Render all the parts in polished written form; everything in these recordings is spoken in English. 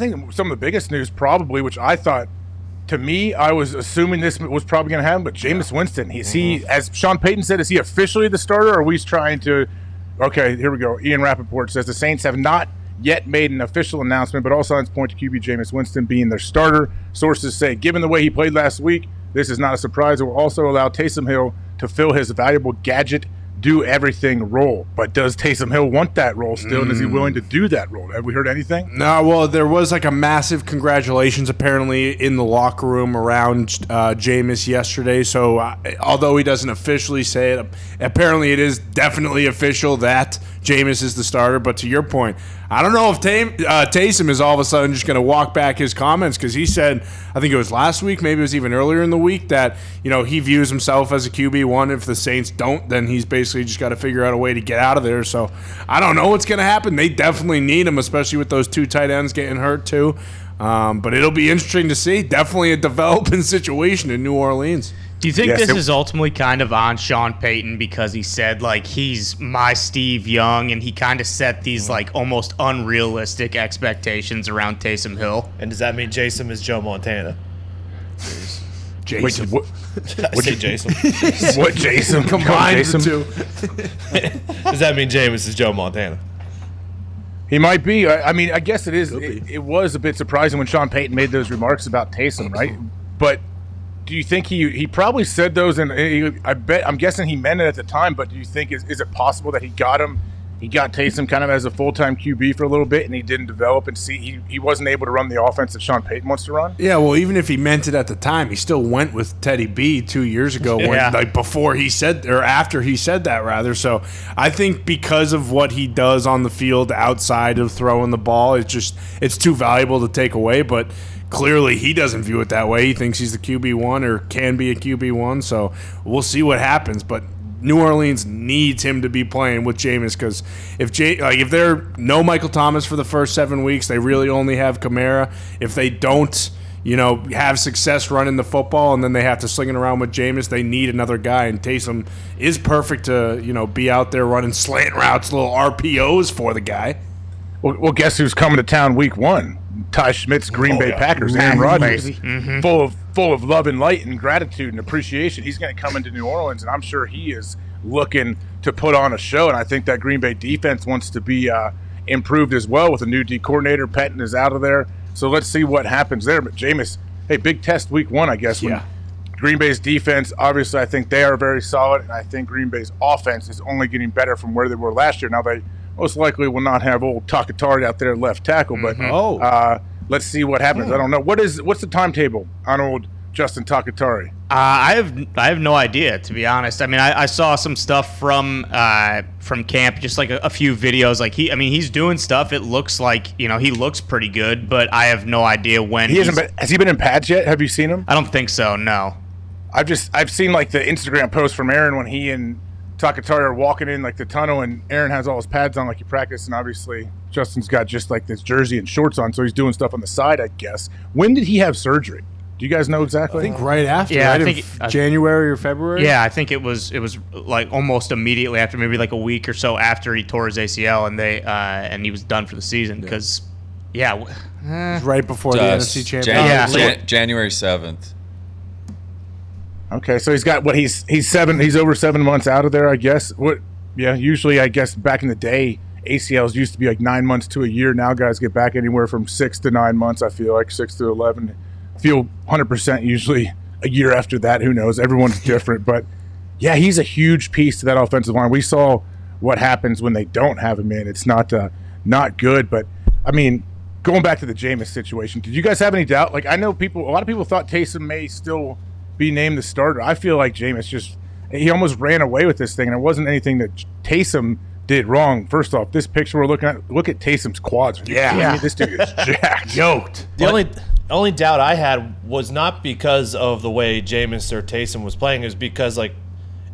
think some of the biggest news probably, which I thought, to me, I was assuming this was probably going to happen, but Jameis Winston, is he, as Sean Payton said, is he officially the starter, or are we trying to, okay, here we go. Ian Rappaport says the Saints have not yet made an official announcement, but all signs point to QB Jameis Winston being their starter. Sources say, given the way he played last week, this is not a surprise. It will also allow Taysom Hill to fill his valuable gadget do everything role. But does Taysom Hill want that role still, and is he willing to do that role? Have we heard anything? No, well, there was like a massive congratulations apparently in the locker room around Jameis yesterday. So although he doesn't officially say it, apparently it is definitely official that Jameis is the starter. But to your point, I don't know if Taysom is all of a sudden just going to walk back his comments, because he said, I think it was last week, maybe it was even earlier in the week, that he views himself as a QB1. If the Saints don't, then he's basically just got to figure out a way to get out of there. So I don't know what's going to happen. They definitely need him, especially with those two tight ends getting hurt too. But it'll be interesting to see. Definitely a developing situation in New Orleans. Do you think this is ultimately kind of on Sean Payton, because he said, like, he's my Steve Young, and he kind of set these, like, almost unrealistic expectations around Taysom Hill? And does that mean Jason is Joe Montana? Jason. Wait, I say Jason. What Jason? Combined Jason? the two. Does that mean Jameis is Joe Montana? He might be. I mean, I guess it is. It was a bit surprising when Sean Payton made those remarks about Taysom, right? But do you think he probably said those, and I'm guessing he meant it at the time, but do you think is it possible that he got Taysom kind of as a full-time QB for a little bit, and he didn't develop and see he wasn't able to run the offense that Sean Payton wants to run? Yeah, well, even if he meant it at the time, he still went with Teddy B 2 years ago, before he said, or after he said that rather. So I think because of what he does on the field outside of throwing the ball, it's too valuable to take away. But clearly he doesn't view it that way. He thinks he's the QB1 or can be a QB1. So we'll see what happens. But New Orleans needs him to be playing with Jameis, because if they're no Michael Thomas for the first 7 weeks, they really only have Kamara. If they don't, have success running the football, and then they have to sling it around with Jameis, they need another guy. And Taysom is perfect to be out there running slant routes, little RPOs for the guy. Well, guess who's coming to town week 1? Ty Schmidt's Green Bay Packers, Aaron Rodgers, full of love and light and gratitude and appreciation. He's going to come into New Orleans, and I'm sure he is looking to put on a show. And I think that Green Bay defense wants to be improved as well with a new D coordinator. Pettin is out of there, so let's see what happens there. But Jameis, hey, big test week 1, I guess. Yeah. Green Bay's defense, obviously, I think they are very solid, and I think Green Bay's offense is only getting better from where they were last year. Now, they most likely will not have old Takatari out there left tackle, but let's see what happens. I don't know. What's the timetable on old Justin Takatari? I have no idea, to be honest. I mean, I saw some stuff from camp, just like a few videos. Like he's doing stuff. It looks like he looks pretty good, but I have no idea when. Has he been in pads yet? Have you seen him? I don't think so. No. I've seen like the Instagram post from Aaron when he and Takatari are walking in like the tunnel, and Aaron has all his pads on like he practiced, and obviously Justin's got just like this jersey and shorts on, so he's doing stuff on the side, I guess. When did he have surgery? Do you guys know exactly? I think right after. Yeah, right? I think January or February. Yeah, I think it was like almost immediately after, maybe like a week or so after he tore his ACL, and he was done for the season because right before the NFC Championship. January 7th. Okay, so he's got he's over 7 months out of there, I guess. Usually I guess back in the day ACLs used to be like 9 months to a year. Now guys get back anywhere from 6 to 9 months, I feel like 6 to 11. I feel 100% usually a year after that. Who knows? Everyone's different, but yeah, he's a huge piece to that offensive line. We saw what happens when they don't have him in. It's not good, but I mean, going back to the Jameis situation, did you guys have any doubt? Like, I know a lot of people thought Taysom may still be named the starter. I feel like Jameis he almost ran away with this thing, and it wasn't anything that Taysom did wrong. First off, this picture we're looking at, look at Taysom's quads. Yeah. I mean, this dude is jacked. Yoked. The only doubt I had was not because of the way Jameis or Taysom was playing, is because like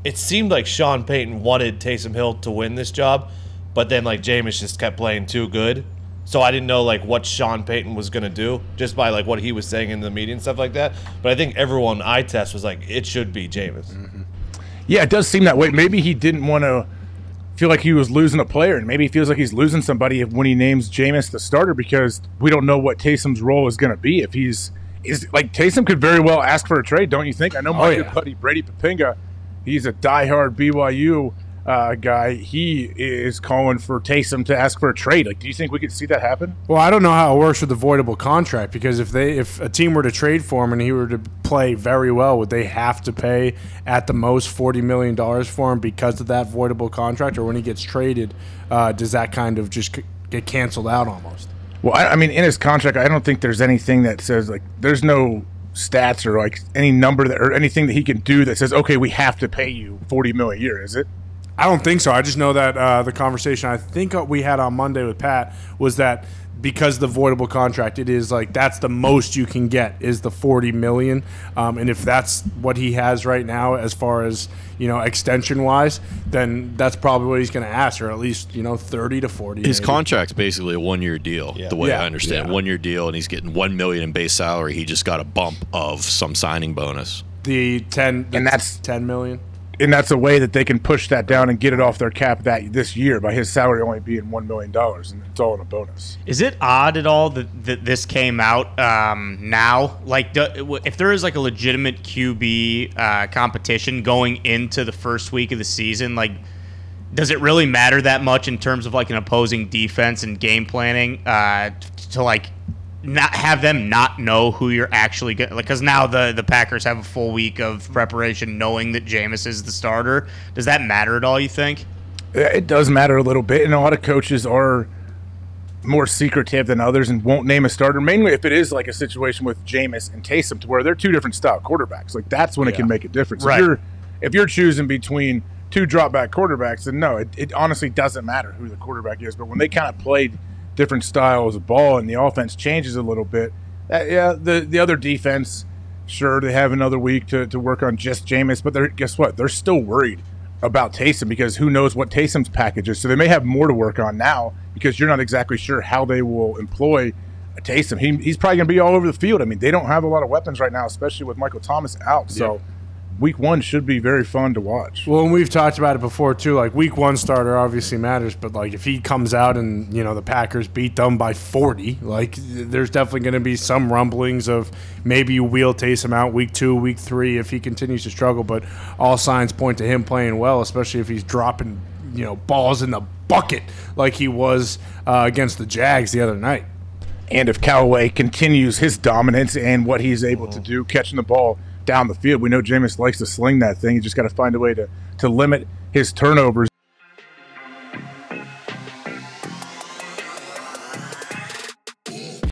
it seemed like Sean Payton wanted Taysom Hill to win this job, but then like Jameis just kept playing too good. So I didn't know like what Sean Payton was gonna do just by like what he was saying in the media and stuff like that. But I think everyone eye test was like it should be Jameis. Yeah, it does seem that way. Maybe he didn't want to feel like he was losing a player, and maybe he feels like he's losing somebody when he names Jameis the starter, because we don't know what Taysom's role is going to be. If is like, Taysom could very well ask for a trade, don't you think? I know my good buddy Brady Papinga, he's a diehard BYU guy. He is calling for Taysom to ask for a trade. Like, do you think we could see that happen? Well, I don't know how it works with the voidable contract, because if a team were to trade for him and he were to play very well, would they have to pay at the most $40 million for him because of that voidable contract? Or when he gets traded, does that kind of just get canceled out almost? Well, I mean, in his contract, I don't think there's anything that says, like, there's no stats or like any number that, or anything that he can do that says, okay, we have to pay you $40 million a year, is it? I don't think so. I just know that the conversation I think we had on Monday with Pat was that because the voidable contract, it is like that's the most you can get is the $40 million, and if that's what he has right now as far as extension wise, then that's probably what he's going to ask, or at least 30 to 40. His contract's basically a 1 year deal, the way I understand. 1 year deal, and he's getting $1 million in base salary. He just got a bump of some signing bonus. The 10, and that's $10 million. And that's a way that they can push that down and get it off their cap this year by his salary only being $1 million, and it's all in a bonus. Is it odd at all that this came out now? Like, if there is like a legitimate QB competition going into the first week of the season, like, does it really matter that much in terms of like an opposing defense and game planning to like not have them not know who you're actually going, like, because now the Packers have a full week of preparation knowing that Jameis is the starter. Does that matter at all, you think? It does matter a little bit, and a lot of coaches are more secretive than others and won't name a starter, mainly if it is like a situation with Jameis and Taysom, to where they're two different style quarterbacks. Like, that's when it can make a difference. Right. If you're choosing between two drop back quarterbacks, then no, it honestly doesn't matter who the quarterback is. But when they kind of played different styles of ball and the offense changes a little bit, the other defense, sure, they have another week to work on just Jameis, but guess what? They're still worried about Taysom, because who knows what Taysom's package is. So they may have more to work on now, because you're not exactly sure how they will employ Taysom. He's probably going to be all over the field. I mean, they don't have a lot of weapons right now, especially with Michael Thomas out. So week one should be very fun to watch. Well, and we've talked about it before too. Like, week one starter obviously matters, but like if he comes out and the Packers beat them by 40, like there's definitely going to be some rumblings of maybe you wheel Taysom out week 2, week 3 if he continues to struggle. But all signs point to him playing well, especially if he's dropping balls in the bucket like he was against the Jags the other night. And if Callaway continues his dominance and what he's able to do, catching the ball down the field, we know Jameis likes to sling that thing. You just got to find a way to limit his turnovers.